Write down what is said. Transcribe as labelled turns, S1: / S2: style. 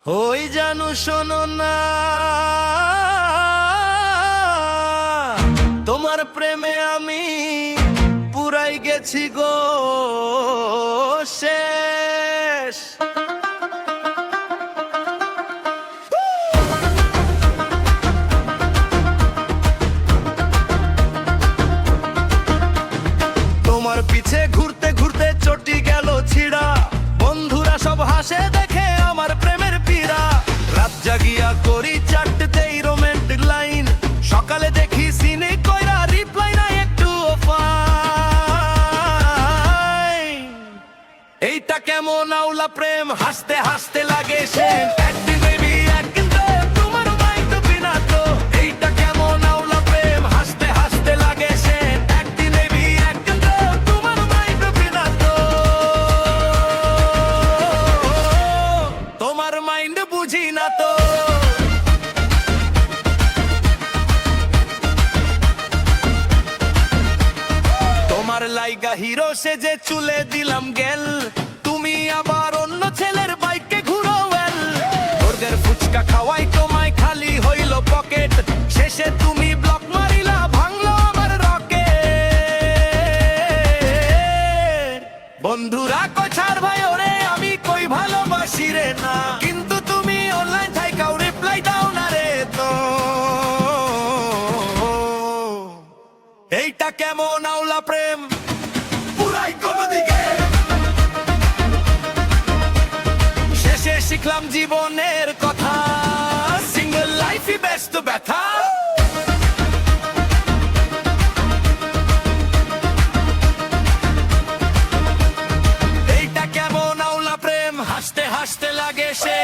S1: ওই জানু শোনো না, তোমার প্রেমে আমি পুরাই গেছি গো শেষ। তোমার পিছে ঘুরতে ঘুরতে চটি গেল ছিড়া, বন্ধুরা সব হাসে দেখে আমার প্রেমের পীড়া। রাত জাগিয়া করি চারটেতেই রোমান্টিক লাইন, সকালে দেখি সিনে কইরা রিপ্লাই নাই একটু ফাইন। এইটা কেমন আউলা প্রেম, হাসতে হাসতে লাগে সে একদিন বেবি একদিন তো তোমার মাইন্ড বিনা তো। এইটা কেমন আউলা প্রেম, হাসতে হাসতে লাগে সে একদিন বেবি একদিন তো তোমার মাইন্ড বিনা তো। তোমার মাইন্ড বুঝি না তো। তোমার লাইগা হিরো সেজে চুলে দিলাম গেল, তুমি আবার অন্য ছেলের বাইকে ঘুরো ওয়েল। বর্গের ফুচকা খাওয়াই তোমায় খালি হইল পকেট, শেষে তুমি ব্লক মারিলা ভাঙলো আমার রকেট। বন্ধুরা কই ছাড় ভাই ওরে আমি কই ভালোবাসি রে না, কিন্তু তুমি অনলাইন থাইকাও রিপ্লাই দাও না রে তো। এইটা কেমন আউলা প্রেম, পুরাই কোনো দিকে। শেষে শিখলাম জীবনের কথা, সিঙ্গেল লাইফই ব্যস্ত ব্যথা। এইটা কেমন আউলা প্রেম, হাসতে হাসতে লাগে সে